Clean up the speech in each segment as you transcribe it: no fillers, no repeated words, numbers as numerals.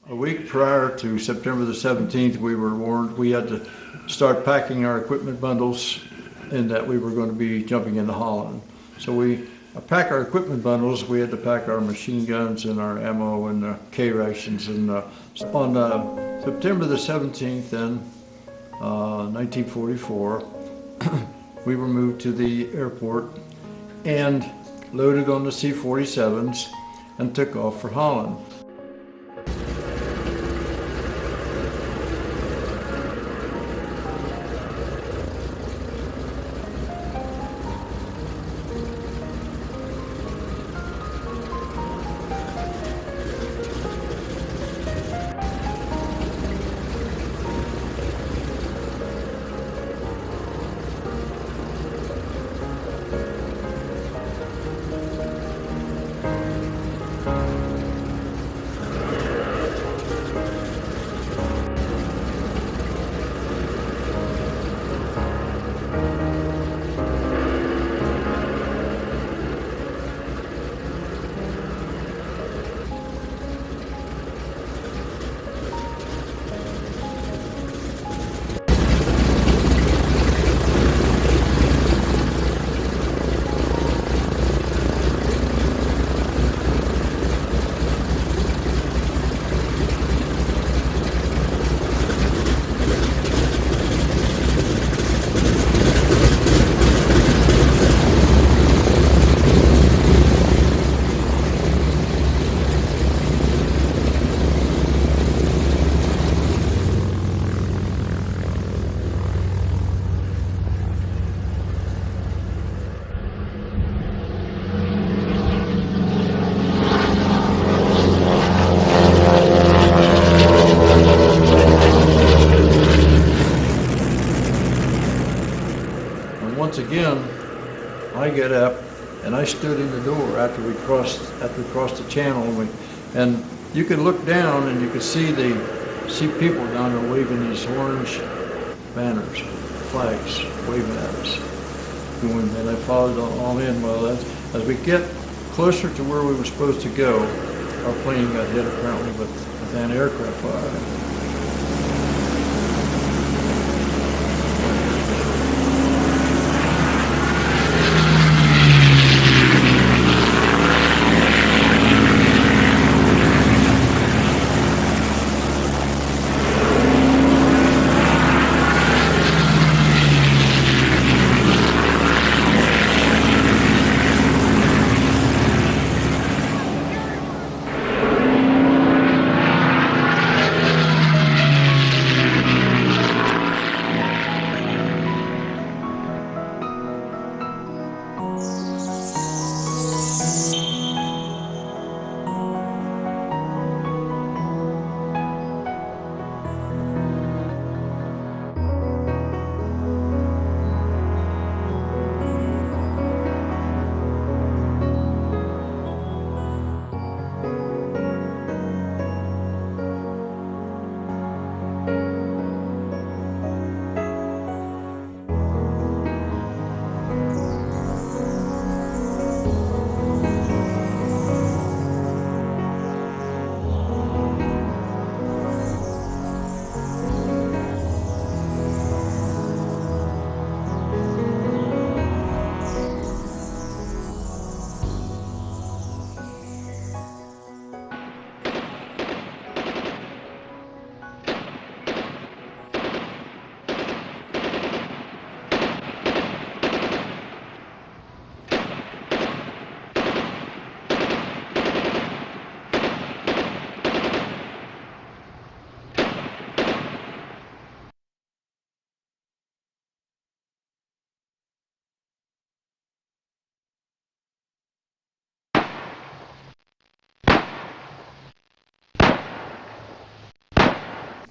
A week prior to September the 17th, we were warned we had to start packing our equipment bundles and that we were going to be jumping into Holland. So we pack our equipment bundles. We had to pack our machine guns and our ammo and K rations. And on September the 17th, then 1944, we were moved to the airport and loaded on the C-47s and took off for Holland. Once again, I get up and I stood in the door after we crossed the channel, and you could look down and you could see people down there waving these orange banners, flags, waving at us. And I followed all in. Well, as we get closer to where we were supposed to go, our plane got hit apparently with anti-aircraft fire.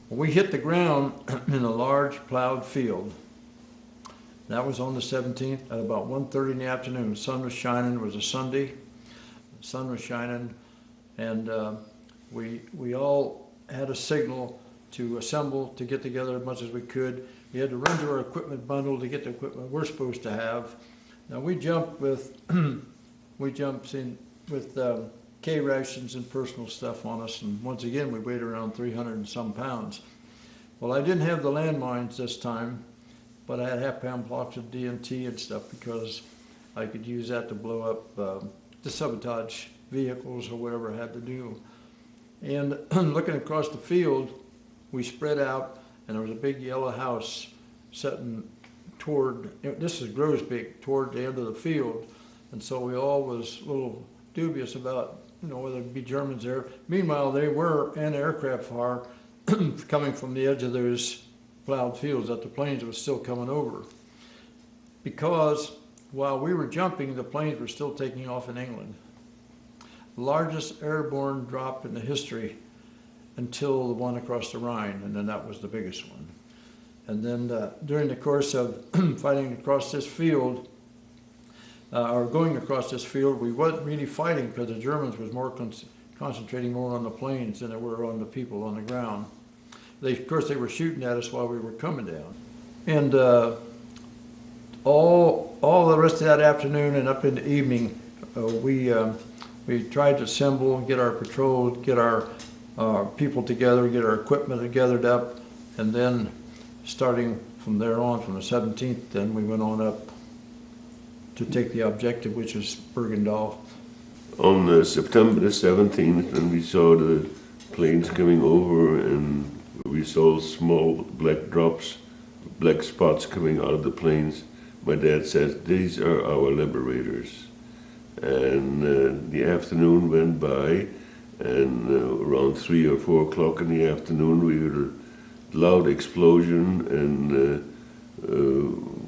We hit the ground in a large plowed field. That was on the 17th at about 1:30 in the afternoon. The sun was shining. It was a Sunday. The sun was shining, and we all had a signal to assemble, to get together as much as we could. We had to run to our equipment bundle to get the equipment we're supposed to have. Now we jumped in with K rations and personal stuff on us, and once again we weighed around 300 and some pounds. Well, I didn't have the landmines this time, but I had half-pound blocks of DNT and stuff because I could use that to blow up to sabotage vehicles or whatever I had to do. And looking across the field, we spread out, and there was a big yellow house sitting toward, this is Grosbeck, toward the end of the field. And so we all was a little dubious about, whether it'd be Germans there. Meanwhile, they were anti-aircraft fire coming from the edge of those plowed fields that the planes were still coming over. Because while we were jumping, the planes were still taking off in England. Largest airborne drop in the history until the one across the Rhine, and then that was the biggest one. And then during the course of fighting across this field, or going across this field, we wasn't really fighting because the Germans was more concentrating more on the planes than they were on the people on the ground. Of course, they were shooting at us while we were coming down. And all the rest of that afternoon and up in the evening, we tried to assemble, get our patrol, get our people together, get our equipment gathered up, and then starting from there on, from the 17th, then we went on up to take the objective, which is Bergendahl. On September the 17th, when we saw the planes coming over and we saw small black drops, black spots coming out of the planes, my dad says, "These are our liberators." And the afternoon went by, and around 3 or 4 o'clock in the afternoon we heard a loud explosion, and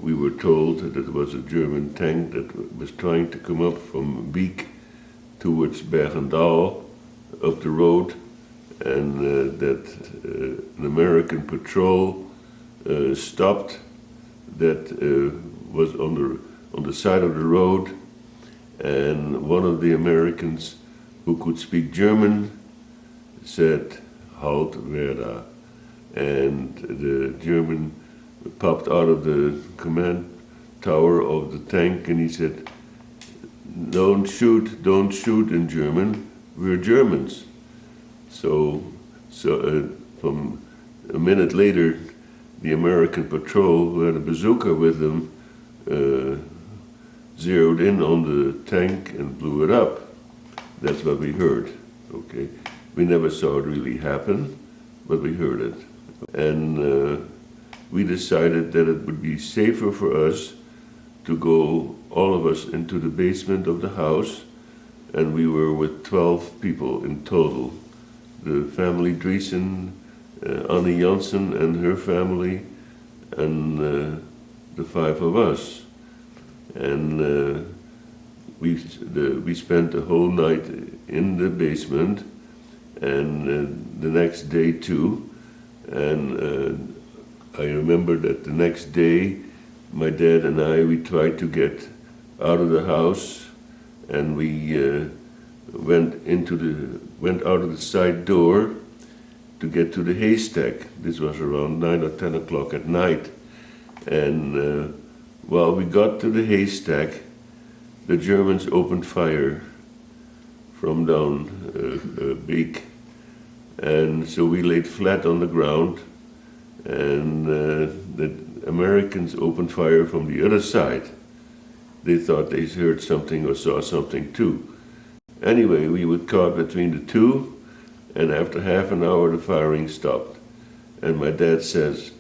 we were told that it was a German tank that was trying to come up from Beek towards Bergendahl up the road, and that an American patrol stopped that was on the side of the road, and one of the Americans who could speak German said, "Halt, wer da?" And the German popped out of the command tower of the tank and he said, don't shoot in German, we're Germans." So from a minute later, the American patrol, who had a bazooka with them, zeroed in on the tank and blew it up. That's what we heard, okay? We never saw it really happen, but we heard it. And we decided that it would be safer for us to go, all of us, into the basement of the house, and we were with 12 people in total. The family Driesen, Annie Janssen and her family, and the 5 of us. And we spent the whole night in the basement, and the next day too. And I remember that the next day, my dad and we tried to get out of the house, and we went out of the side door to get to the haystack. This was around 9 or 10 o'clock at night. And while we got to the haystack, the Germans opened fire from down Beek. And so we laid flat on the ground, and the Americans opened fire from the other side. They thought they heard something or saw something too. Anyway, we were caught between the two, and after half an hour the firing stopped. And my dad says,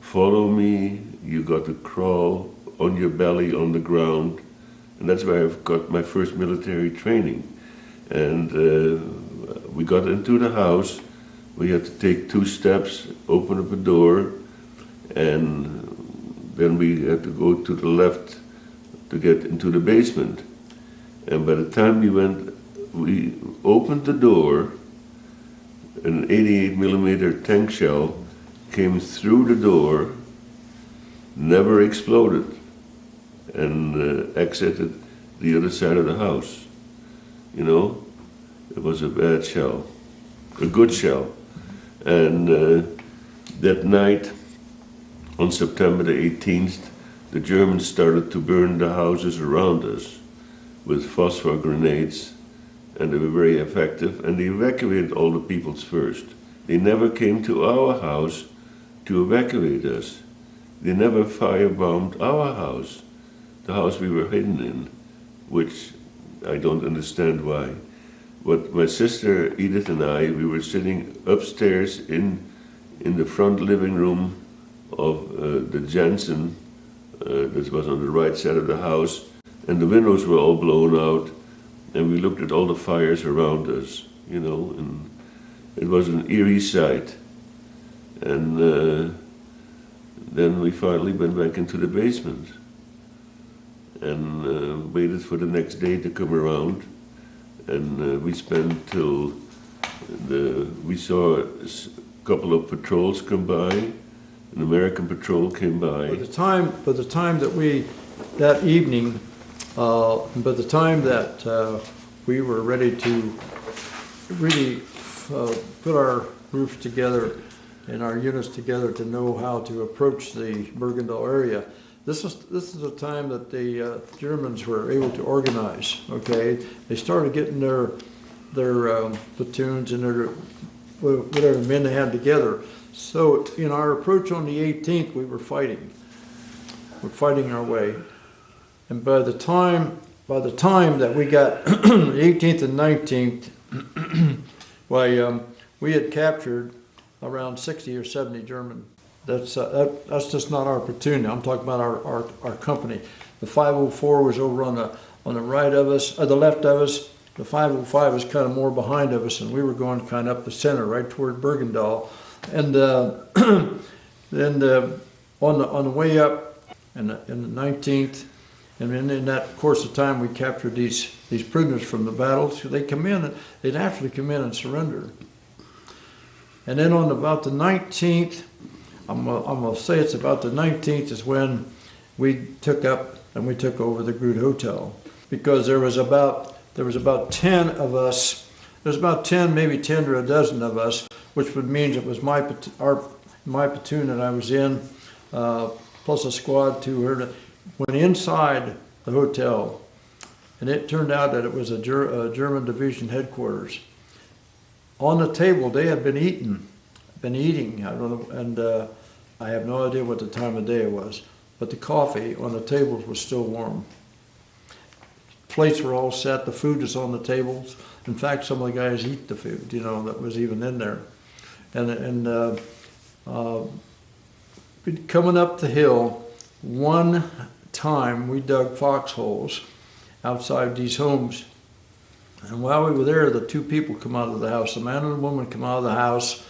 "Follow me, you got to crawl on your belly on the ground." And that's where I've got my first military training. And we got into the house. We had to take 2 steps, open up a door, and then we had to go to the left to get into the basement. And by the time we opened the door, an 88 millimeter tank shell came through the door, never exploded, and exited the other side of the house. It was a bad shell, a good shell. And that night, on September the 18th, the Germans started to burn the houses around us with phosphor grenades and they were very effective, and they evacuated all the peoples first. They never came to our house to evacuate us. They never firebombed our house, the house we were hidden in, which I don't understand why. But my sister Edith and I, we were sitting upstairs in the front living room of the Jansen, that was on the right side of the house, and the windows were all blown out, and we looked at all the fires around us, you know, and it was an eerie sight. And then we finally went back into the basement and waited for the next day to come around, and we spent till we saw a couple of patrols come by. An American patrol came by. By the time that that evening, by the time that we were ready to really put our groups together and our units together to know how to approach the Bergendal area, this is the time that the Germans were able to organize. Okay, they started getting their platoons and their whatever men they had together. So in our approach on the 18th, we were fighting. We're fighting our way, and by the time that we got the 18th and 19th, we had captured around 60 or 70 German. That's just not our platoon. I'm talking about our company. The 504 was over on the right of us, the left of us. The 505 was kind of more behind of us, and we were going kind of up the center, right toward Bergendal. And then on the way up, in the 19th, and in that course of time, we captured these prisoners from the battles. So they'd actually come in and surrender. And then on about the 19th, I'm gonna say it's about the 19th is when we took up and we took over the Groot Hotel, because there was about 10 of us. There's about 10, maybe 10 or a dozen of us, which would mean it was my platoon that I was in, plus a squad to her. Went inside the hotel, and it turned out that it was a German division headquarters. On the table, they had been eating. I don't know, and I have no idea what the time of day it was, but the coffee on the tables was still warm. Plates were all set. The food was on the tables. In fact, some of the guys eat the food, you know, that was even in there. And coming up the hill, one time we dug foxholes outside these homes. And while we were there, the two people come out of the house. The man and the woman come out of the house,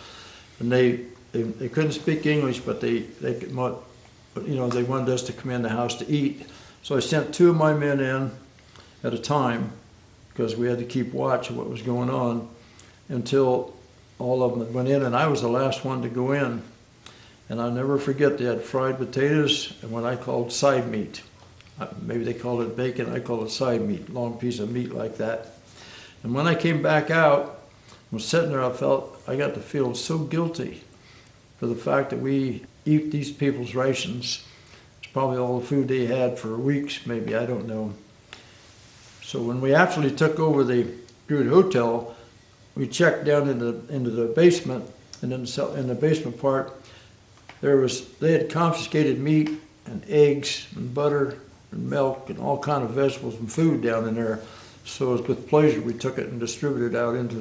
and they couldn't speak English, but they wanted us to come in the house to eat. So I sent two of my men in at a time, because we had to keep watch of what was going on until all of them went in, and I was the last one to go in. And I'll never forget, they had fried potatoes and what I called side meat. Maybe they called it bacon, I called it side meat, long piece of meat like that. And when I came back out, I was sitting there, I got to feel so guilty for the fact that we eat these people's rations. It's probably all the food they had for weeks, maybe, I don't know. So when we actually took over the Groot Hotel, we checked down into the basement, and in the basement part, they had confiscated meat and eggs and butter and milk and all kind of vegetables and food down in there. So it was with pleasure we took it and distributed out into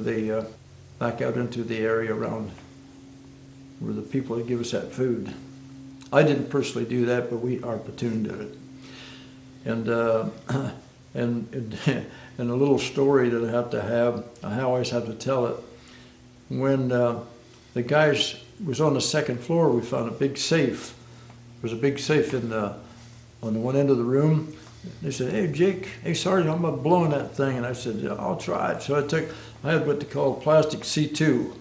back out into the area around where the people would give us that food. I didn't personally do that, but our platoon did it. And a little story that I always have to tell it. When the guys was on the second floor, we found a big safe. There was a big safe on the one end of the room. They said, "Hey, Jake, hey, Sergeant, I'm about blowing that thing." And I said, "Yeah, I'll try it." So I had what they call plastic C2,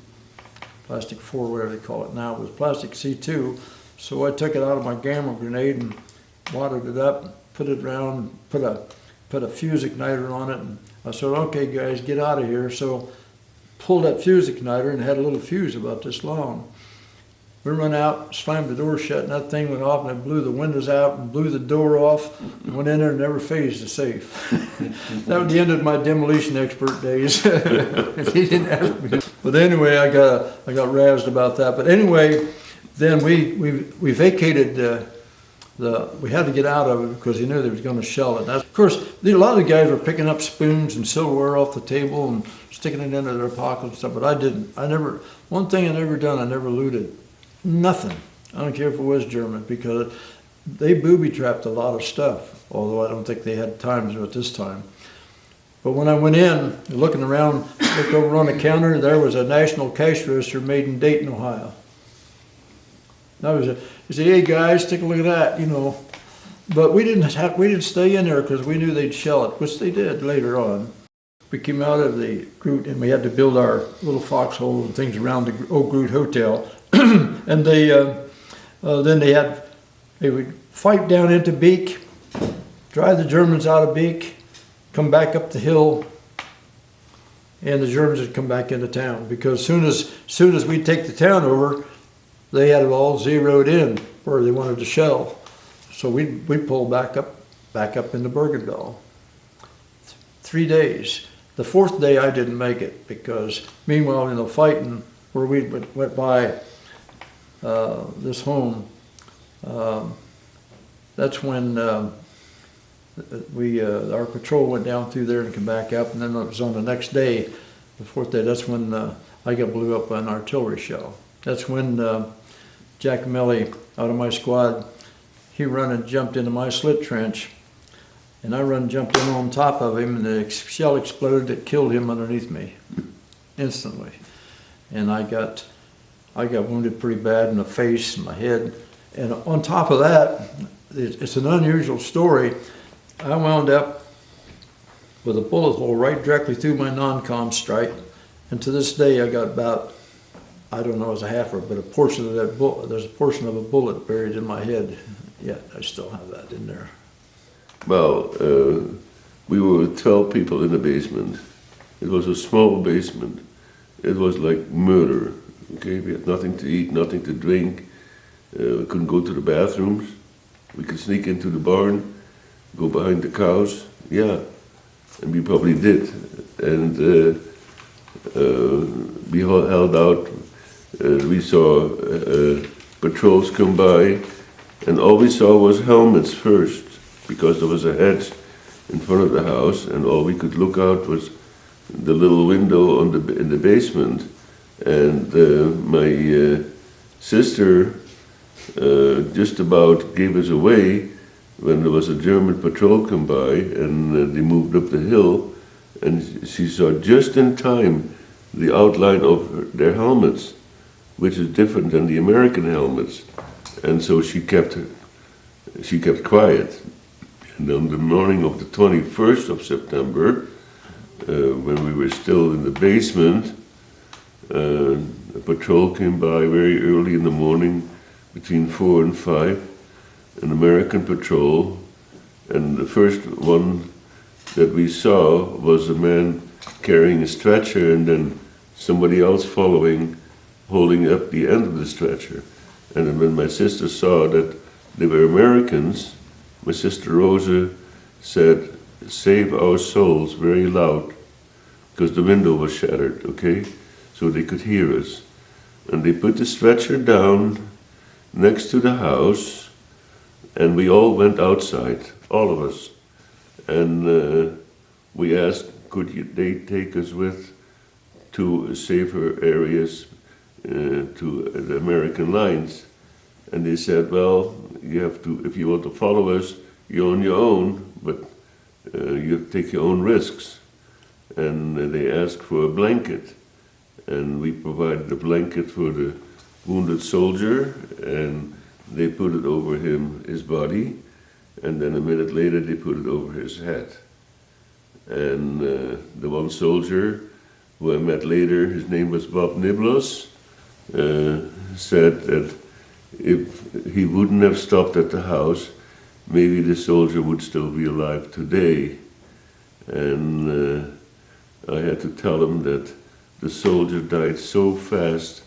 plastic 4, whatever they call it now. It was plastic C2. So I took it out of my gamma grenade and watered it up, put it around, put a fuse igniter on it, and I said, "Okay, guys, get out of here." So pulled that fuse igniter and had a little fuse about this long. We run out, slammed the door shut, and that thing went off, and it blew the windows out and blew the door off, and went in there and never phased the safe. That was the end of my demolition expert days. He didn't ask me. But anyway, I got razzed about that. But anyway, then we vacated we had to get out of it because he knew they was going to shell it. Of course, a lot of the guys were picking up spoons and silverware off the table and sticking it into their pockets and stuff, but I didn't. One thing I never done, I never looted. Nothing. I don't care if it was German, because they booby-trapped a lot of stuff, although I don't think they had time to do it this time. But when I went in, looking around, looked over on the counter, there was a National Cash Register made in Dayton, Ohio. You say, hey guys, take a look at that, you know. But we didn't stay in there because we knew they'd shell it, which they did later on. We came out of the Groot and we had to build our little foxhole and things around the old Groot Hotel. And then they would fight down into Beek, drive the Germans out of Beek, come back up the hill, and the Germans would come back into town. Because soon as we'd take the town over, they had it all zeroed in where they wanted to shell. So we pulled back up into Bergendahl. 3 days. The fourth day I didn't make it because meanwhile in the fighting where we went by this home, that's when our patrol went down through there and came back up, and then it was on the next day, the fourth day, that's when I got blew up by an artillery shell. That's when Jack Melly, out of my squad, he run and jumped into my slit trench, and I jumped in on top of him, and the shell exploded. It killed him underneath me, instantly. And I got wounded pretty bad in the face and my head. And on top of that, it's an unusual story. I wound up with a bullet hole right directly through my non-com stripe, and to this day I got about, I don't know, as a half, but a portion of that bullet, there's a portion of a bullet buried in my head. Yeah, I still have that in there. Well, we were 12 people in the basement. It was a small basement. It was like murder. Okay, we had nothing to eat, nothing to drink. We couldn't go to the bathrooms. We could sneak into the barn, go behind the cows. Yeah, and we probably did. And we held out. We saw patrols come by, and all we saw was helmets first, because there was a hedge in front of the house, and all we could look out was the little window in the basement. And my sister just about gave us away when there was a German patrol come by, and they moved up the hill, and she saw just in time the outline of their helmets, which is different than the American helmets. And so she kept quiet. And on the morning of the 21st of September, when we were still in the basement, a patrol came by very early in the morning, between 4 and 5, an American patrol, and the first one that we saw was a man carrying a stretcher, and then somebody else following, holding up the end of the stretcher. And then when my sister saw that they were Americans, my sister Rosa said, "Save our souls," very loud, because the window was shattered, okay? So they could hear us. And they put the stretcher down next to the house, and we all went outside, all of us. And we asked, they take us with to safer areas, to the American lines. And they said, well, you have to, if you want to follow us, you're on your own, but you have to take your own risks. And they asked for a blanket, and we provided a blanket for the wounded soldier, and they put it over his body, and then a minute later they put it over his head. And the one soldier who I met later, his name was Bob Niblos, said that if he wouldn't have stopped at the house, maybe the soldier would still be alive today. And I had to tell him that the soldier died so fast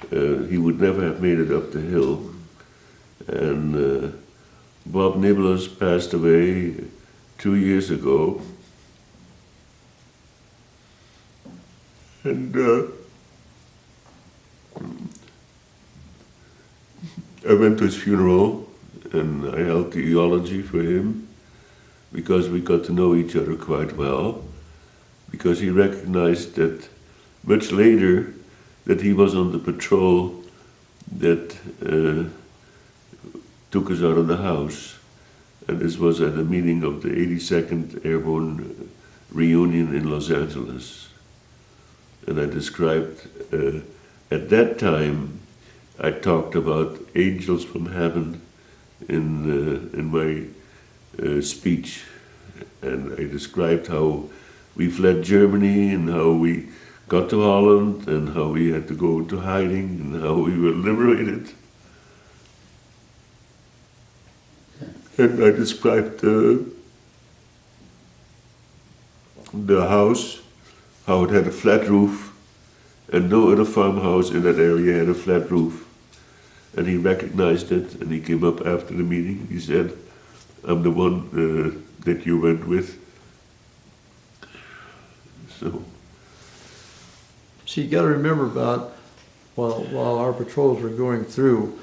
he would never have made it up the hill. And Bob Nibblers passed away 2 years ago. And I went to his funeral and I held the eulogy for him because we got to know each other quite well, because he recognized that much later that he was on the patrol that took us out of the house. And this was at a meeting of the 82nd Airborne reunion in Los Angeles. And I described, at that time, I talked about angels from heaven in my speech. And I described how we fled Germany and how we got to Holland and how we had to go into hiding and how we were liberated. And I described the house, how it had a flat roof, and no other farmhouse in that area had a flat roof. And he recognized it, and he came up after the meeting. He said, "I'm the one that you went with." So. See, you got to remember about while our patrols were going through,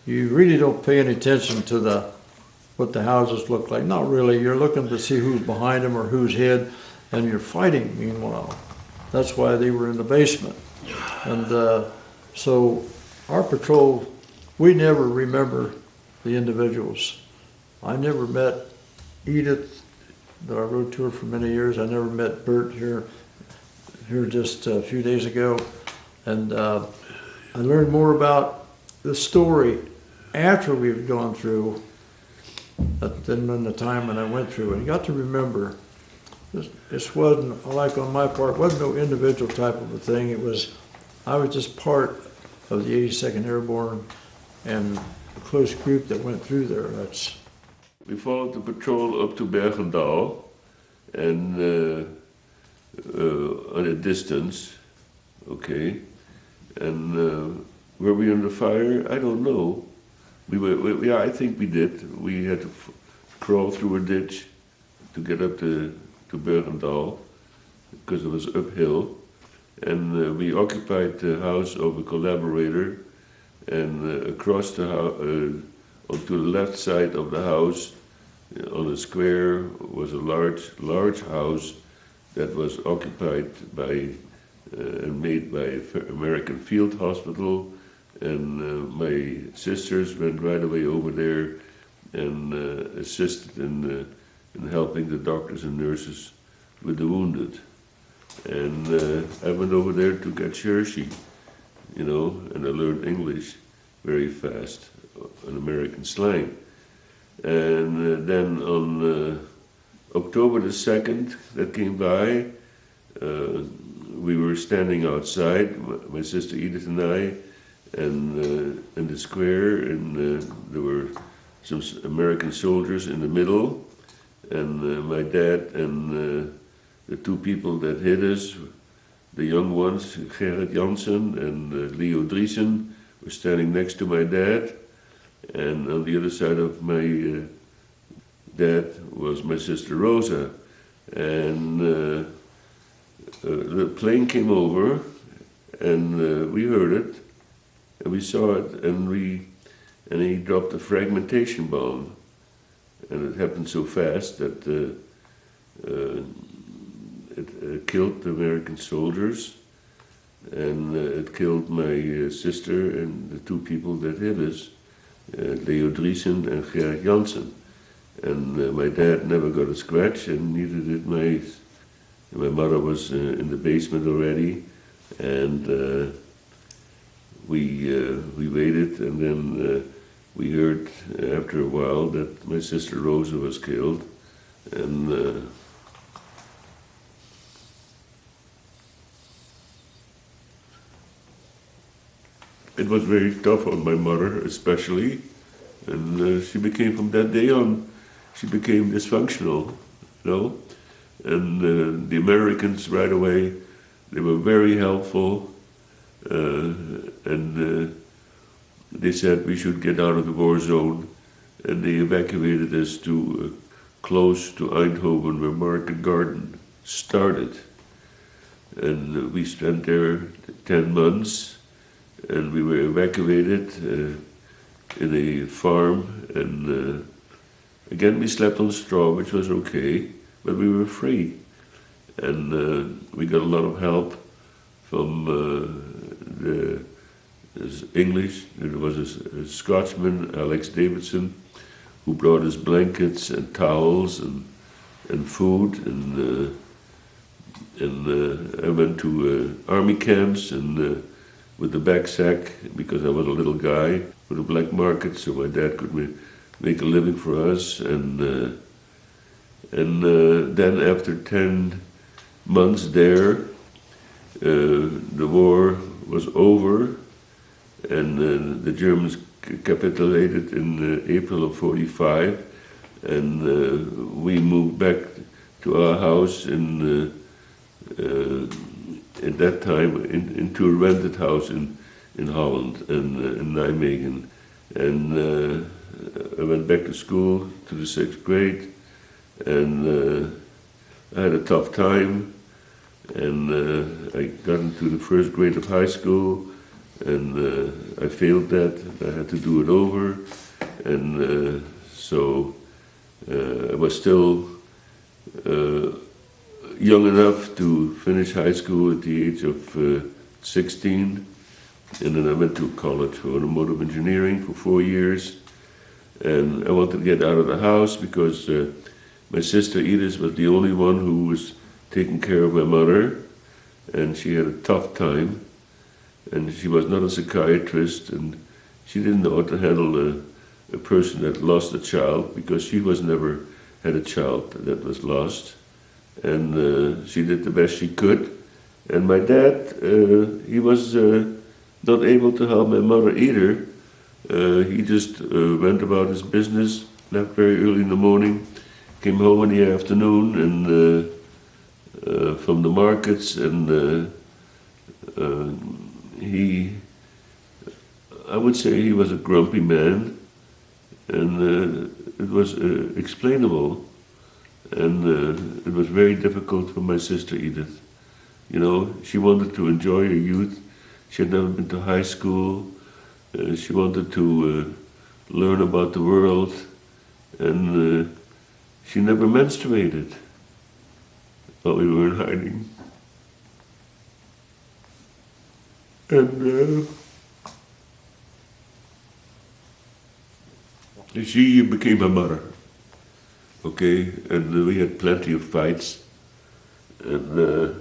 you really don't pay any attention to what the houses look like. Not really. You're looking to see who's behind them or who's hid, and you're fighting. Meanwhile, that's why they were in the basement. And so our patrol, we never remember the individuals. I never met Edith, though I rode to her for many years. I never met Bert here just a few days ago. And I learned more about the story after we've gone through than in the time when I went through. And you got to remember, this wasn't, like on my part, wasn't no individual type of a thing. I was just part of the 82nd Airborne and a close group that went through there. We followed the patrol up to Bergendal and on a distance, okay, and were we under fire? I don't know. Yeah, I think we did. We had to crawl through a ditch to get up to Bergendal because it was uphill, and we occupied the house of a collaborator, and across the house, onto the left side of the house, on a square, was a large house that was occupied by and made by American Field Hospital, and my sisters went right away over there and assisted in helping the doctors and nurses with the wounded. And I went over there to get Hershey, and I learned English very fast, an American slang. And then on October the 2nd, that came by, we were standing outside, my sister Edith and I, and in the square, and there were some American soldiers in the middle, and my dad and the two people that hid us, the young ones, Gerrit Jansen and Leo Driesen, were standing next to my dad, and on the other side of my dad was my sister Rosa, and the plane came over, and we heard it, and we saw it, and he dropped a fragmentation bomb, and it happened so fast that it killed the American soldiers, and it killed my sister and the two people that hid us, Leo Driesen and Gerrit Jansen. And my dad never got a scratch, and neither did my mother was in the basement already, and we waited, and then we heard after a while that my sister Rosa was killed, and it was very tough on my mother, especially, and she became, from that day on, she became dysfunctional, and the Americans right away, they were very helpful. and they said we should get out of the war zone, and they evacuated us to close to Eindhoven, where Market Garden started. And we spent there 10 months, and we were evacuated in a farm, and again we slept on straw, which was okay, but we were free. And we got a lot of help from the English. There was a Scotsman, Alex Davidson, who brought us blankets and towels and food, and I went to army camps and with the backpack, because I was a little guy, with a black market, so my dad could make a living for us. And then after 10 months there, the war was over, and the Germans capitulated in April of '45, and we moved back to our house at that time into a rented house in Holland and in Nijmegen. And I went back to school to the 6th grade, and I had a tough time, and I got into the 1st grade of high school, and I failed that. I had to do it over, and so I was still young enough to finish high school at the age of 16, and then I went to college for automotive engineering for 4 years, and I wanted to get out of the house because my sister Edith was the only one who was taking care of my mother, and she had a tough time, and she was not a psychiatrist, and she didn't know how to handle a person that lost a child, because she was never had a child that was lost, and she did the best she could. And my dad, he was not able to help my mother either. He just went about his business, left very early in the morning, came home in the afternoon, and from the markets, and I would say he was a grumpy man, and it was explainable, and it was very difficult for my sister Edith. You know, she wanted to enjoy her youth. She had never been to high school. She wanted to learn about the world, and she never menstruated while we were in hiding. And she became a mother, okay? And we had plenty of fights. And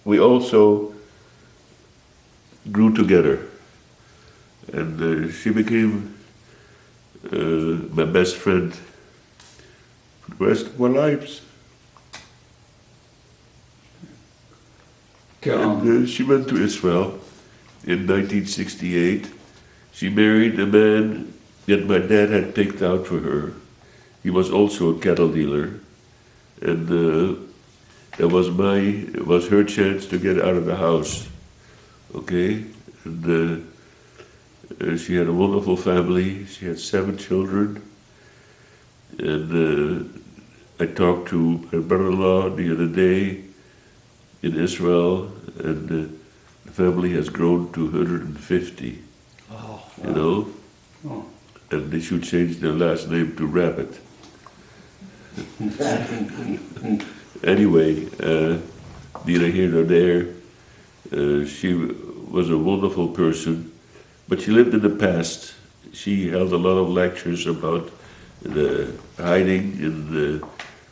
we also grew together. And she became my best friend for the rest of our lives. And she went to Israel in 1968. She married a man that my dad had picked out for her. He was also a cattle dealer, and that was her chance to get out of the house. Okay, and she had a wonderful family. She had 7 children, and I talked to my brother-in-law the other day in Israel, and the family has grown to 150. Oh, you know, oh. and they should change their last name to Rabbit. Anyway, neither here nor there. She was a wonderful person, but she lived in the past. She held a lot of lectures about the hiding, and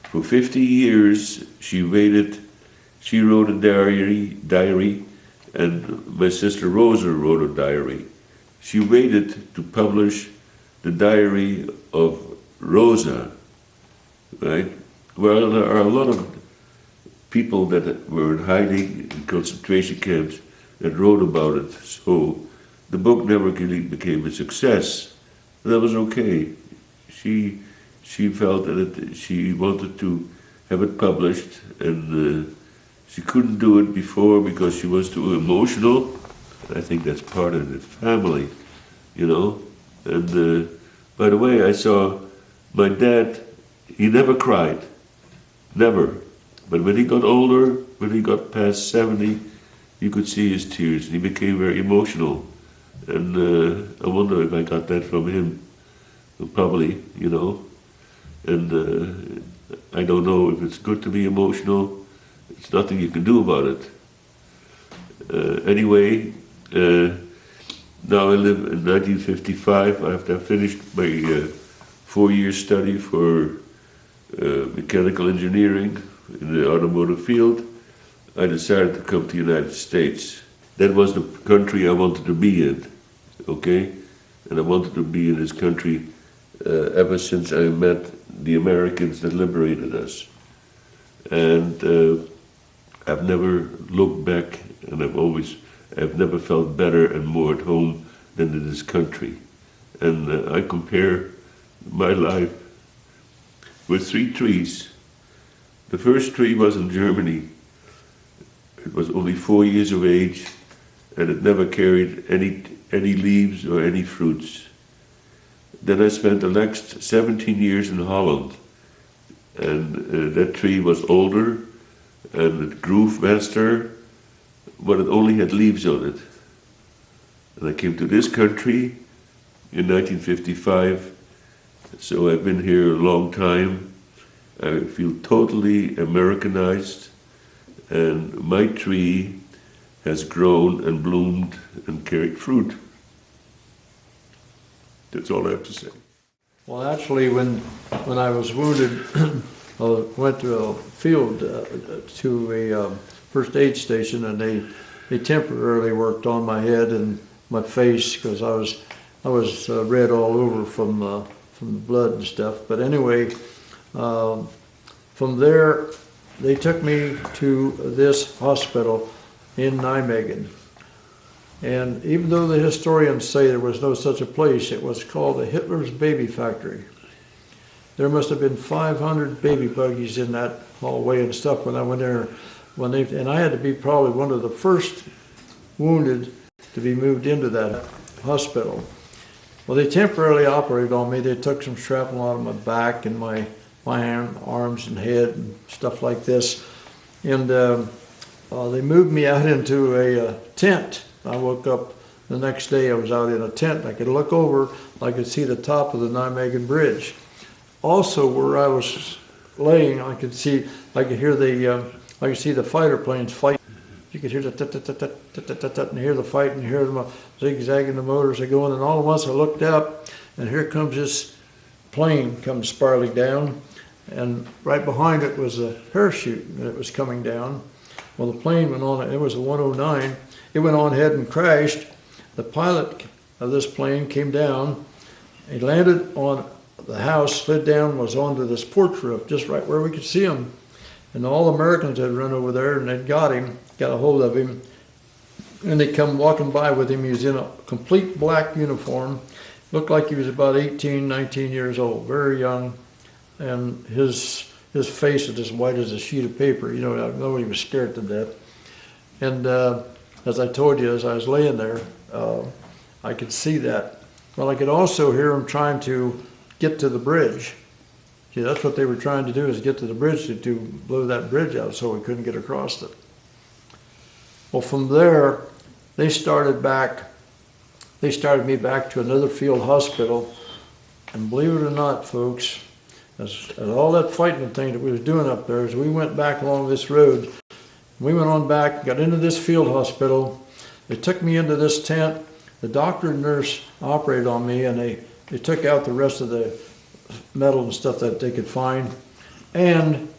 for 50 years she waited. She wrote a diary, and my sister Rosa wrote a diary. She waited to publish the diary of Rosa, right? Well, there are a lot of people that were in hiding in concentration camps that wrote about it. So the book never really became a success. That was okay. She felt that she wanted to have it published, and she couldn't do it before because she was too emotional. I think that's part of the family, you know. And by the way, I saw my dad, he never cried, never. But when he got older, when he got past 70, you could see his tears. He became very emotional. And I wonder if I got that from him. Probably, you know. And I don't know if it's good to be emotional. It's nothing you can do about it. Anyway, now I live in 1955. After I finished my 4-year study for mechanical engineering in the automotive field, I decided to come to the United States. That was the country I wanted to be in, okay? And I wanted to be in this country ever since I met the Americans that liberated us. And I've never looked back, and I've never felt better and more at home than in this country. And I compare my life with 3 trees. The first tree was in Germany. It was only 4 years of age, and it never carried any leaves or any fruits. Then I spent the next 17 years in Holland, and that tree was older, and it grew faster, but it only had leaves on it. And I came to this country in 1955, so I've been here a long time. I feel totally Americanized, and my tree has grown and bloomed and carried fruit. That's all I have to say. Well, actually, when I was wounded, I went to a field, to a first aid station, and they temporarily worked on my head and my face because I was red all over from the blood and stuff. But anyway, from there, they took me to this hospital in Nijmegen. And even though the historians say there was no such a place, it was called the Hitler's Baby Factory. There must have been 500 baby buggies in that hallway and stuff when I went there. And I had to be probably one of the first wounded to be moved into that hospital. Well, they temporarily operated on me. They took some shrapnel out of my back and my hand, arms and head and stuff like this. And they moved me out into a tent. I woke up the next day, I was out in a tent. I could look over, I could see the top of the Nijmegen Bridge. Also, where I was laying, I could see the fighter planes fight. You could hear the tut-tut-tut-tut-tut-tut and hear the fight and hear them zigzagging the motors are going. And all at once I looked up, and here comes this plane comes spiraling down, and right behind it was a parachute, and it was coming down. Well, the plane went on. It was a 109. It went on ahead and crashed. The pilot of this plane came down. He landed on the house, slid down, was onto this porch roof, just right where we could see him. And all the Americans had run over there, and they'd got a hold of him. And they come walking by with him. He was in a complete black uniform. Looked like he was about 18, 19 years old, very young. And his face was as white as a sheet of paper. You know, I know he was scared to death. And as I told you, as I was laying there, I could see that. Well, I could also hear him trying to get to the bridge. See, that's what they were trying to do, is get to the bridge to blow that bridge out so we couldn't get across it. Well, from there, they started me back to another field hospital. And believe it or not, folks, as all that fighting thing that we was doing up there, as we went back along this road, we went on back, got into this field hospital. They took me into this tent. The doctor and nurse operated on me, and they took out the rest of the metal and stuff that they could find. And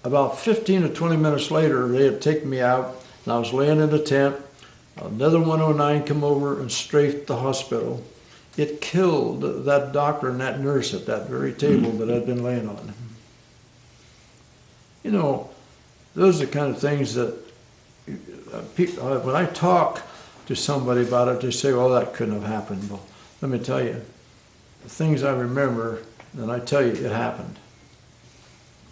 about 15 or 20 minutes later, they had taken me out, and I was laying in the tent. Another 109 came over and strafed the hospital. It killed that doctor and that nurse at that very table that I'd been laying on. You know, those are the kind of things that when I talk to somebody about it, they say, well, that couldn't have happened. Well, let me tell you, the things I remember, and I tell you, it happened.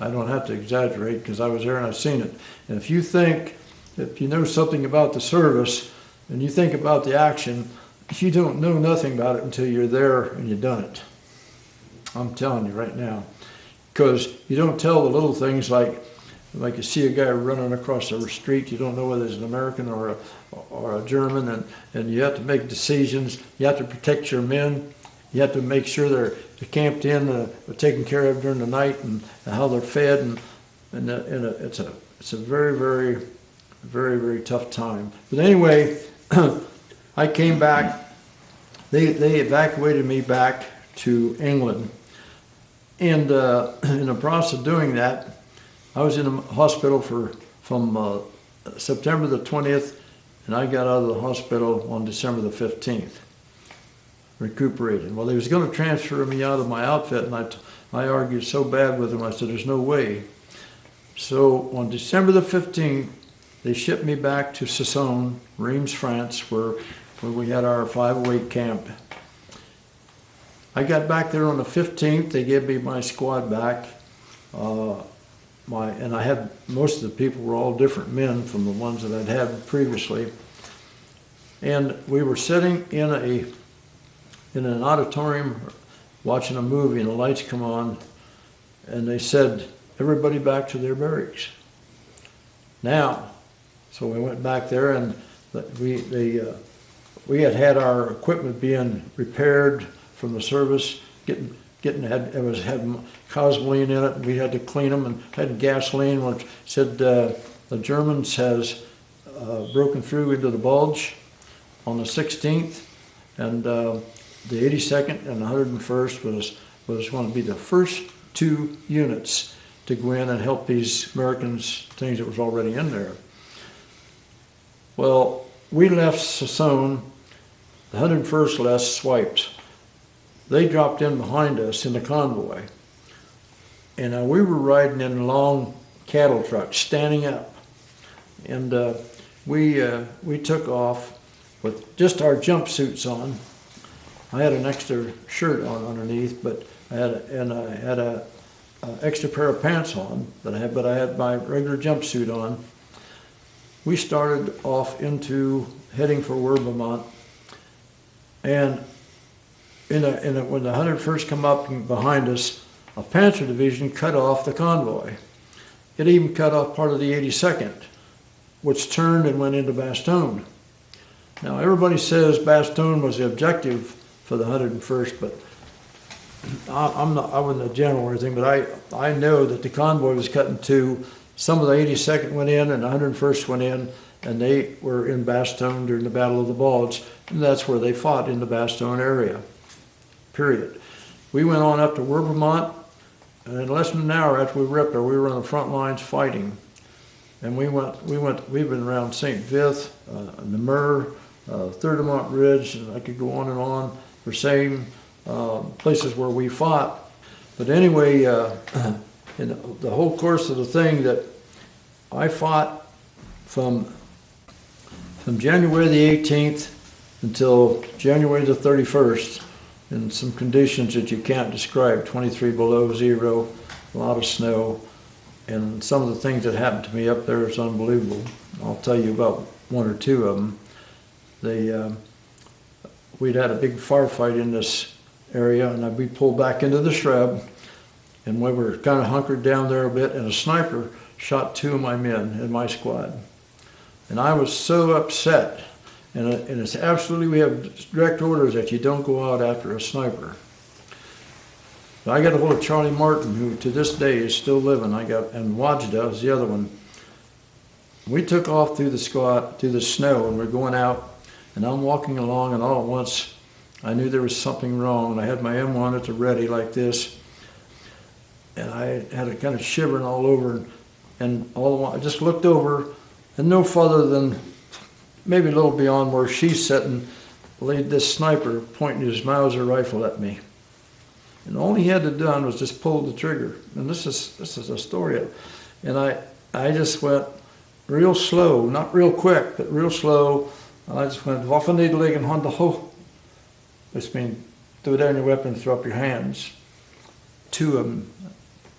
I don't have to exaggerate because I was there and I've seen it. And if you know something about the service, and you think about the action, you don't know nothing about it until you're there and you've done it. I'm telling you right now. Because you don't tell the little things like you see a guy running across the street, you don't know whether he's an American or a German, and you have to make decisions. You have to protect your men. You have to make sure they're camped in, they're taken care of during the night, and how they're fed, and it's a very, very, very, very tough time. But anyway, I came back. They evacuated me back to England, and in the process of doing that, I was in a hospital from September the 20th, and I got out of the hospital on December the 15th, recuperated. Well, they was going to transfer me out of my outfit, and I argued so bad with them. I said, there's no way. So on December the 15th, they shipped me back to Sassone, Reims, France, where we had our 508 camp. I got back there on the 15th. They gave me my squad back. And I had, most of the people were all different men from the ones that I'd had previously. And we were sitting in an auditorium watching a movie, and the lights come on, and they said, everybody back to their barracks. Now, so we went back there, and we had our equipment being repaired from the service, had cosmoline in it, and we had to clean them, and had gasoline, which said the Germans has broken through into the bulge on the 16th, and the 82nd and the 101st was going to be the first two units to go in and help these Americans, things that was already in there. Well, we left Sassone, the 101st left swiped. They dropped in behind us in the convoy. And we were riding in long cattle trucks, standing up. And we took off with just our jumpsuits on. I had an extra shirt on underneath, but I had a extra pair of pants on but I had my regular jumpsuit on. We started off heading for Werbemont, and when the 101st come up behind us, a Panzer division cut off the convoy. It even cut off part of the 82nd, which turned and went into Bastogne. Now everybody says Bastogne was the objective for the 101st, but I wasn't a general or anything, but I know that the convoy was cut in two. Some of the 82nd went in and the 101st went in, and they were in Bastogne during the Battle of the Bulge, and that's where they fought, in the Bastogne area, period. We went on up to Werbemont, and in less than an hour after we were up there, we were on the front lines fighting. And we've been around St. Vith, Namur, Third-de-Mont Ridge, and I could go on for same places where we fought. But anyway, in the whole course of the thing, that I fought from January the 18th until January the 31st in some conditions that you can't describe, 23 below zero, a lot of snow, and some of the things that happened to me up there is unbelievable. I'll tell you about one or two of them. We'd had a big firefight in this area, and we pulled back into the shrub, and we were kind of hunkered down there a bit, and a sniper shot two of my men in my squad. And I was so upset, and it's absolutely, we have direct orders that you don't go out after a sniper. But I got a hold of Charlie Martin, who to this day is still living. And Wajda was the other one. We took off through the snow, and we're going out, and I'm walking along, and all at once I knew there was something wrong, and I had my M1 at the ready like this, and I had a kind of shivering all over, and all the while I just looked over, and no further than maybe a little beyond where she's sitting, laid this sniper pointing his Mauser rifle at me. And all he had to done was just pull the trigger. And this is a story. And I just went real slow, not real quick, but real slow. And I just went, Waffen niederlegen, Hände hoch. Which means, throw down your weapon, throw up your hands. Two of them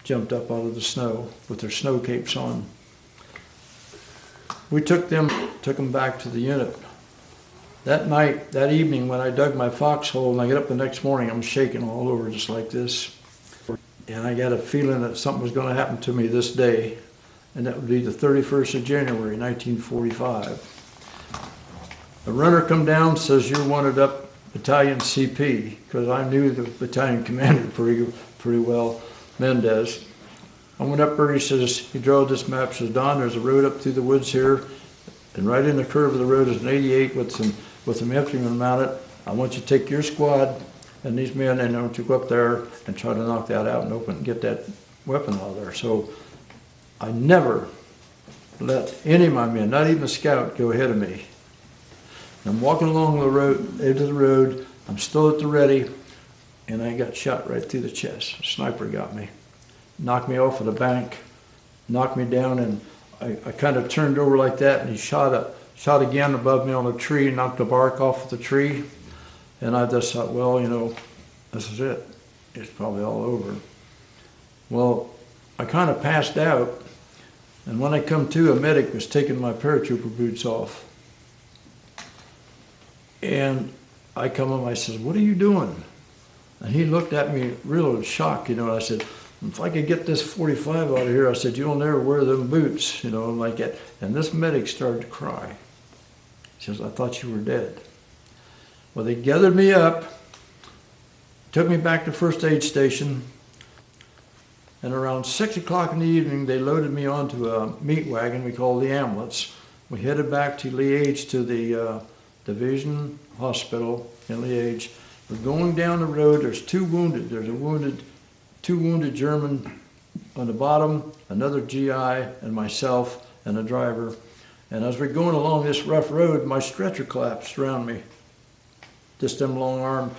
jumped up out of the snow with their snow capes on. We took them back to the unit. That night, that evening, when I dug my foxhole and I get up the next morning, I'm shaking all over just like this. And I got a feeling that something was going to happen to me this day. And that would be the 31st of January, 1945. A runner come down, says, "You're wanted up, Battalion CP," because I knew the battalion commander pretty well, Mendez. I went up there, he says, he drew this map, says, "Don, there's a road up through the woods here, and right in the curve of the road is an 88 with some infantrymen mounted. I want you to take your squad and these men, and I want you to go up there and try to knock that out and get that weapon out of there." So I never let any of my men, not even a scout, go ahead of me. I'm walking along the road, edge of the road, I'm still at the ready, and I got shot right through the chest. A sniper got me, knocked me off of the bank, knocked me down, and I kind of turned over like that, and he shot again above me on a tree, knocked the bark off of the tree, and I just thought, well, you know, this is it. It's probably all over. Well, I kind of passed out, and when I come to, a medic was taking my paratrooper boots off. And I come up, I said, "What are you doing?" And he looked at me real shocked, you know, and I said, "If I could get this 45 out of here," I said, "you'll never wear them boots," you know, like that. And this medic started to cry. He says, "I thought you were dead." Well, they gathered me up, took me back to first aid station, and around 6 o'clock in the evening, they loaded me onto a meat wagon we call the ambulance. We headed back to Liège to the Division Hospital in Liège. We're going down the road, there's two wounded. There's two wounded German on the bottom, another GI, and myself, and the driver. And as we're going along this rough road, my stretcher collapsed around me. Just them long arm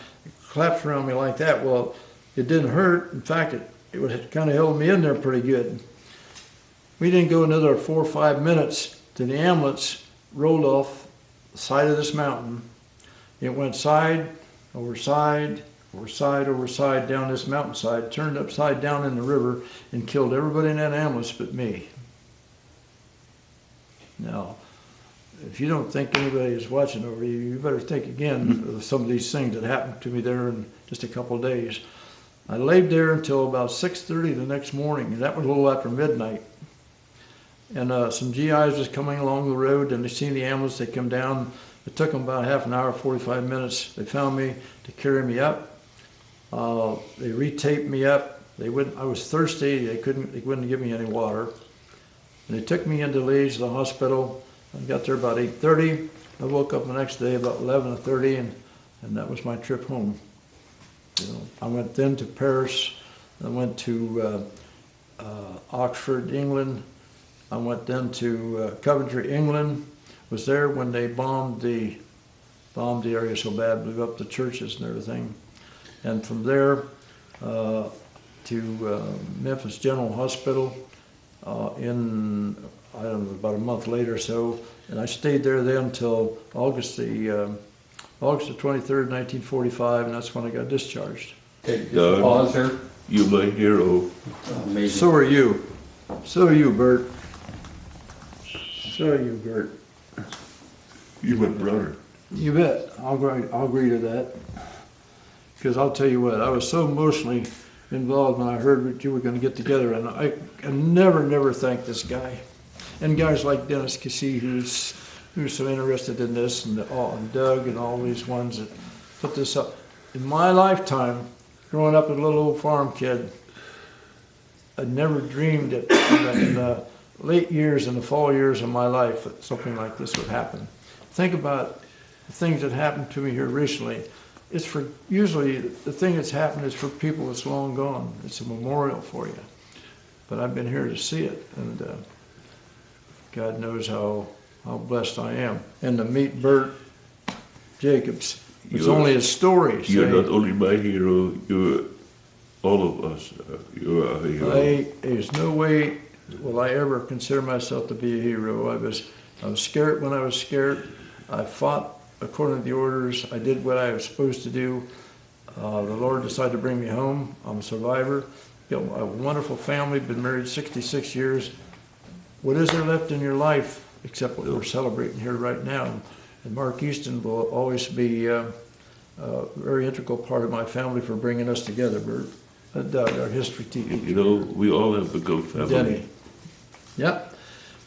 collapsed around me like that. Well, it didn't hurt. In fact, it kind of held me in there pretty good. We didn't go another 4 or 5 minutes till the ambulance rolled off the side of this mountain. It went side over side over side over side down this mountainside, turned upside down in the river, and killed everybody in that ambulance but me. Now, if you don't think anybody is watching over you, you better think again of some of these things that happened to me there in just a couple of days. I laid there until about 6:30 the next morning, and that was a little after midnight. And some GIs was coming along the road, and they seen the ambulance. They come down. It took them about half an hour, 45 minutes. They found me to carry me up. They retaped me up. I was thirsty. They wouldn't give me any water. And they took me into Liège, the hospital. I got there about 8:30. I woke up the next day about 11:30, and that was my trip home. You know, I went then to Paris. I went to Oxford, England. I went then to Coventry, England. Was there when they bombed the area so bad, blew up the churches and everything. And from there to Memphis General Hospital in, I don't know, about a month later or so. And I stayed there then until August the 23rd, 1945, and that's when I got discharged. Okay, just a pause here. You're my hero. Amazing. So are you. So are you, Bert. So are you, Bert. You're my brother. You bet. I'll agree to that. Because I'll tell you what, I was so emotionally involved when I heard that you were going to get together, and I never thanked this guy. And guys like Dennis Cassie, who's so interested in this, and Doug and all these ones that put this up. In my lifetime, growing up as a little old farm kid, I never dreamed that in the late years, in the fall years of my life, that something like this would happen. Think about the things that happened to me here recently. Usually the thing that's happened is for people that's long gone. It's a memorial for you. But I've been here to see it, and God knows how blessed I am. And to meet Bert Jakobs, it's only a story. You're not only my hero, you're all of us. You're a hero. There's no way will I ever consider myself to be a hero. I was scared when I was scared. I fought according to the orders. I did what I was supposed to do. The Lord decided to bring me home. I'm a survivor. Got a wonderful family, been married 66 years. What is there left in your life except what we're celebrating here right now? And Mark Easton will always be a very integral part of my family for bringing us together, Bert. Our history teacher. You know, we all have a good family. Denny. Yep.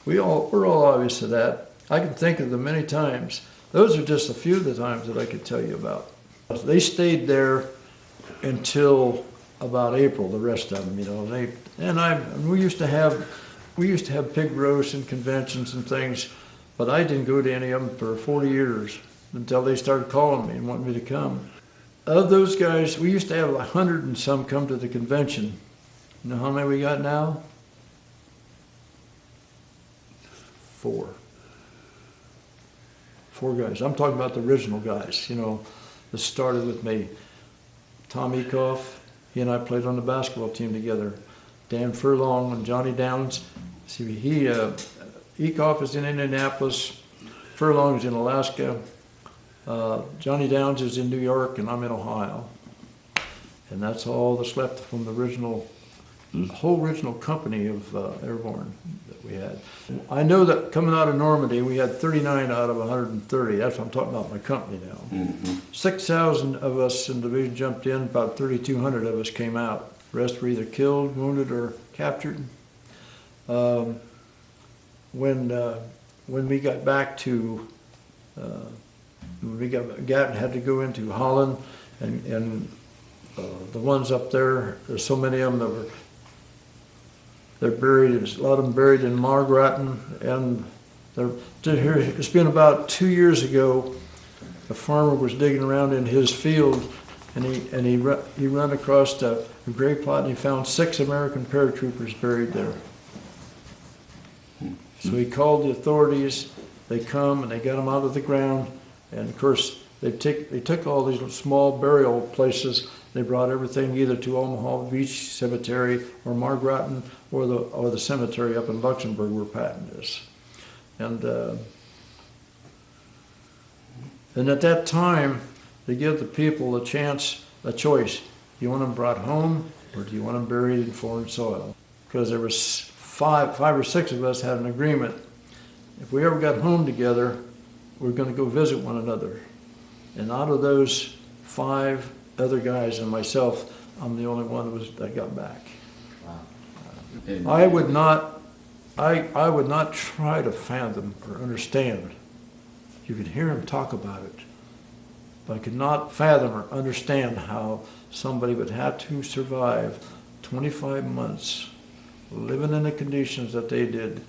We're all obvious to that. I can think of them many times. Those are just a few of the times that I could tell you about. They stayed there until about April, the rest of them, you know. We used to have pig roasts and conventions and things, but I didn't go to any of them for 40 years until they started calling me and wanting me to come. Of those guys, we used to have 100 and some come to the convention. You know how many we got now? 4. 4 guys. I'm talking about the original guys, you know, that started with me. Tom Ecoff, he and I played on the basketball team together. Dan Furlong and Johnny Downs. See, Ecoff is in Indianapolis, Furlong is in Alaska, Johnny Downs is in New York, and I'm in Ohio. And that's all that's left from the whole original company of Airborne that we had. I know that coming out of Normandy, we had 39 out of 130. That's what I'm talking about, my company now. 6,000 of us in the division jumped in, about 3,200 of us came out. The rest were either killed, wounded, or captured. When we got back to, had to go into Holland, and the ones up there, there's so many of them that they're buried, a lot of them buried in Margraten, and it's been about 2 years ago, a farmer was digging around in his field, and he ran across a grave plot, and he found 6 American paratroopers buried there. So he called the authorities. They come and they got them out of the ground, and of course they took all these small burial places. They brought everything either to Omaha Beach Cemetery or Margraten or the cemetery up in Luxembourg where Patton is. And at that time, they give the people a choice. Do you want them brought home, or do you want them buried in foreign soil? Because there was five or six of us had an agreement. If we ever got home together, we're going to go visit one another. And out of those 5 other guys and myself, I'm the only one that got back. Wow. I would not try to fathom or understand. You could hear him talk about it, but I could not fathom or understand how somebody would have to survive 25 months living in the conditions that they did.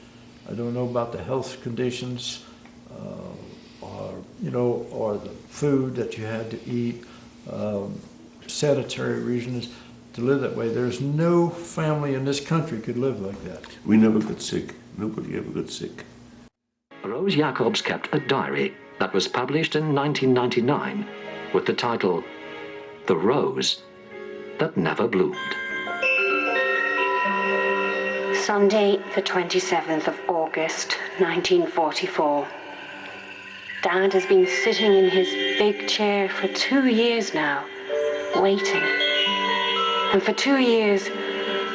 I don't know about the health conditions, or the food that you had to eat, sanitary reasons to live that way. There's no family in this country could live like that. We never got sick. Nobody ever got sick. Rose Jakobs kept a diary that was published in 1999 with the title, The Rose That Never Bloomed. Sunday, the 27th of August, 1944. Dad has been sitting in his big chair for 2 years now, waiting. And for 2 years,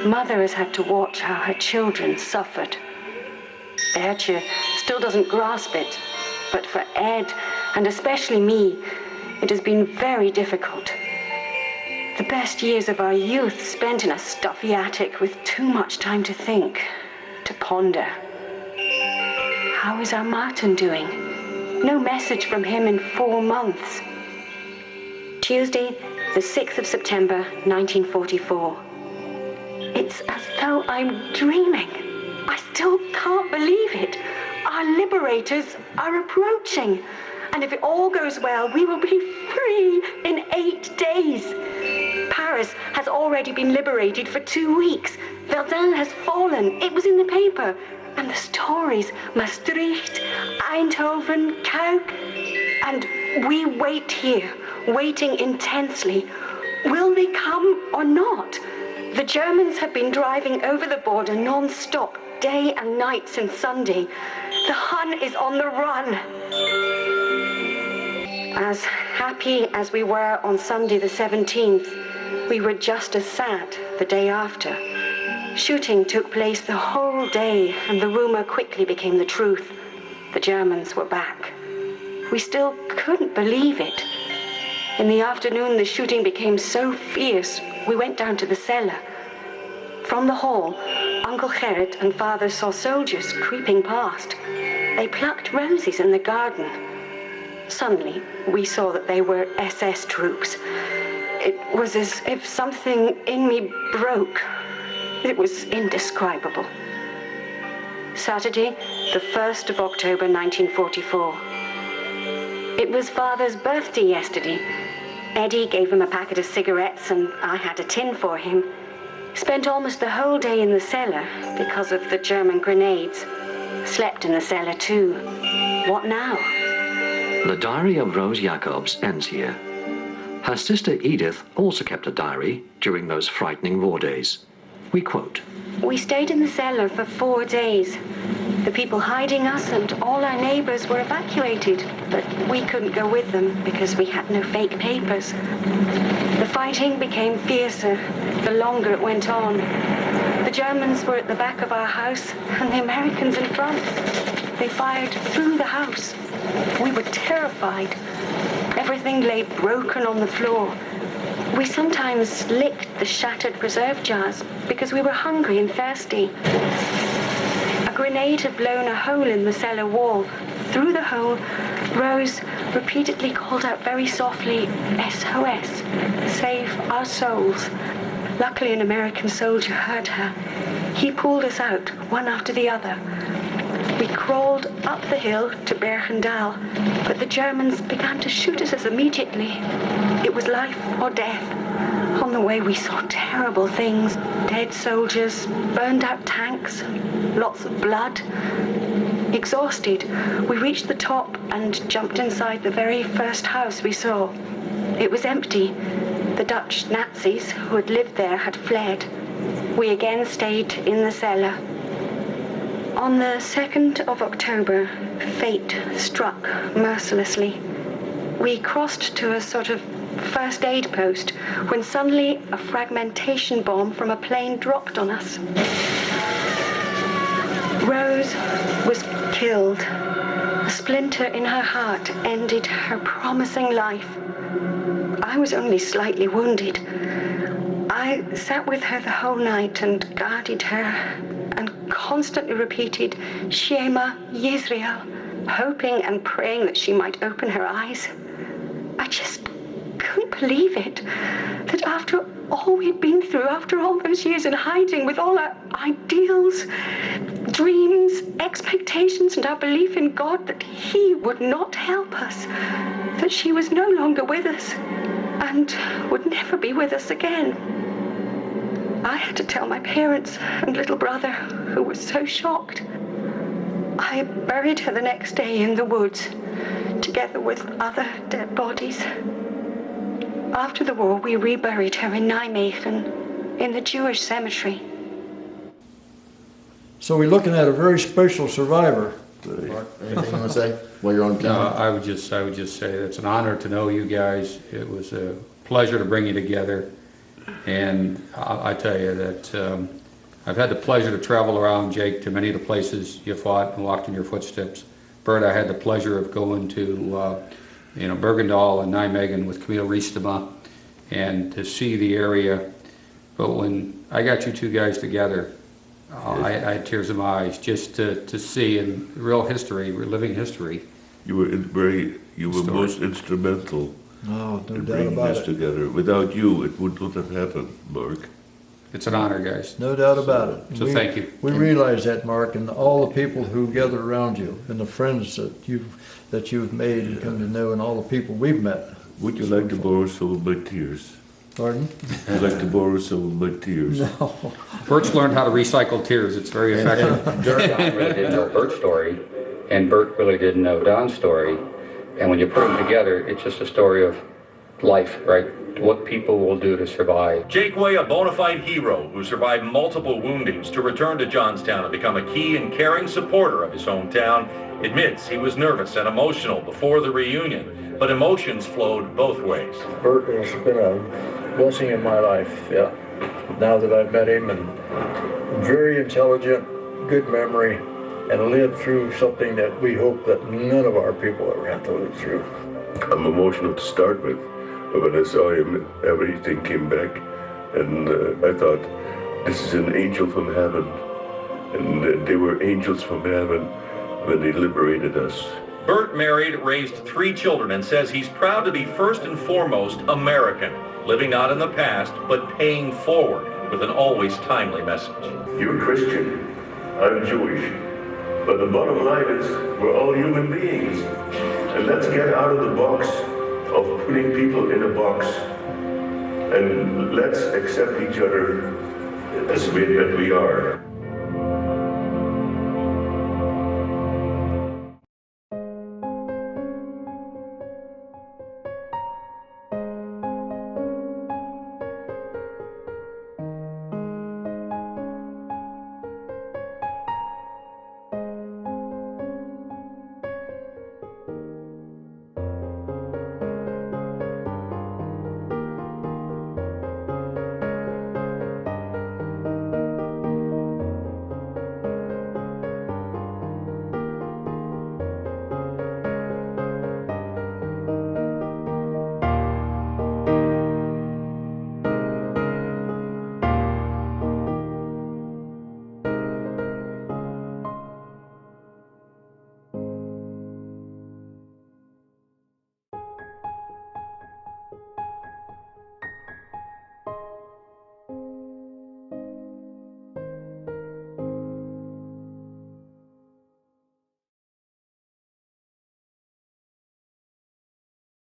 Mother has had to watch how her children suffered. Bertje still doesn't grasp it, but for Ed, and especially me, it has been very difficult. The best years of our youth spent in a stuffy attic with too much time to think, to ponder. How is our Martin doing? No message from him in 4 months. Tuesday, the 6th of September, 1944. It's as though I'm dreaming. I still can't believe it. Our liberators are approaching. And if it all goes well, we will be free in 8 days. Paris has already been liberated for 2 weeks. Verdun has fallen. It was in the paper. And the stories, Maastricht, Eindhoven, Kuik. And we wait here, waiting intensely. Will they come or not? The Germans have been driving over the border non-stop, day and night since Sunday. The Hun is on the run. As happy as we were on Sunday the 17th, we were just as sad the day after. Shooting took place the whole day, and the rumor quickly became the truth. The Germans were back. We still couldn't believe it. In the afternoon, the shooting became so fierce, we went down to the cellar. From the hall, Uncle Gerrit and Father saw soldiers creeping past. They plucked roses in the garden. Suddenly, we saw that they were SS troops. It was as if something in me broke. It was indescribable. Saturday, the 1st of October, 1944. It was Father's birthday yesterday. Eddie gave him a packet of cigarettes and I had a tin for him. Spent almost the whole day in the cellar because of the German grenades. Slept in the cellar too. What now? The diary of Rose Jakobs ends here. Her sister Edith also kept a diary during those frightening war days. We quote, We stayed in the cellar for 4 days. The people hiding us and all our neighbors were evacuated, but we couldn't go with them because we had no fake papers. The fighting became fiercer the longer it went on. The Germans were at the back of our house and the Americans in front. They fired through the house. We were terrified. Everything lay broken on the floor. We sometimes licked the shattered preserve jars because we were hungry and thirsty. A grenade had blown a hole in the cellar wall. Through the hole, Rose repeatedly called out very softly, SOS, save our souls. Luckily, an American soldier heard her. He pulled us out, one after the other. We crawled up the hill to Bergendal, but the Germans began to shoot at us immediately. It was life or death. On the way, we saw terrible things. Dead soldiers, burned out tanks, lots of blood. Exhausted, we reached the top and jumped inside the very first house we saw. It was empty. The Dutch Nazis who had lived there had fled. We again stayed in the cellar. On the 2nd of October, fate struck mercilessly. We crossed to a sort of first aid post when suddenly a fragmentation bomb from a plane dropped on us. Rose was killed. A splinter in her heart ended her promising life. I was only slightly wounded. I sat with her the whole night and guarded her and constantly repeated Shema Yisrael, hoping and praying that she might open her eyes. I just couldn't believe it, that after all we'd been through, after all those years in hiding with all our ideals, dreams, expectations, and our belief in God, that He would not help us, that she was no longer with us and would never be with us again. I had to tell my parents and little brother, who was so shocked. I buried her the next day in the woods, together with other dead bodies. After the war, we reburied her in Nijmegen, in the Jewish cemetery. So we're looking at a very special survivor. Mark, anything you want to say while you're on No, camera? I would just say it's an honor to know you guys. It was a pleasure to bring you together. And I tell you that I've had the pleasure to travel around, Jake, to many of the places you fought and walked in your footsteps. Bert, I had the pleasure of going to Bergendal and Nijmegen with Camille Riestema and to see the area. But when I got you two guys together, I had tears in my eyes just to see in real history, living history. You were most instrumental No in doubt bringing about this it. together. Without you, it would not have happened, Mark. It's an honor, guys. No doubt about it. So thank you. We realize that, Mark, and all the people who gather around you, and the friends that you've made and come to know, and all the people we've met. Would you like to borrow some of my tears? Pardon? Would you like to borrow some of my tears? No. Bert's learned how to recycle tears. It's very effective. Don really didn't know Bert's story, and Bert really didn't know Don's story. And when you put them together, it's just a story of life, right? What people will do to survive. Jakeway, a bona fide hero who survived multiple woundings to return to Johnstown and become a key and caring supporter of his hometown, admits he was nervous and emotional before the reunion, but emotions flowed both ways. Bert has been a blessing in my life, yeah. Now that I've met him, and very intelligent, good memory, and lived through something that we hope that none of our people ever have to live through. I'm emotional to start with. When I saw him, everything came back, and I thought, this is an angel from heaven. And they were angels from heaven when they liberated us. Bert married, raised 3 children, and says he's proud to be first and foremost American, living not in the past, but paying forward with an always timely message. You're Christian, I'm Jewish, but the bottom line is we're all human beings. And let's get out of the box of putting people in a box, and let's accept each other as the way that we are.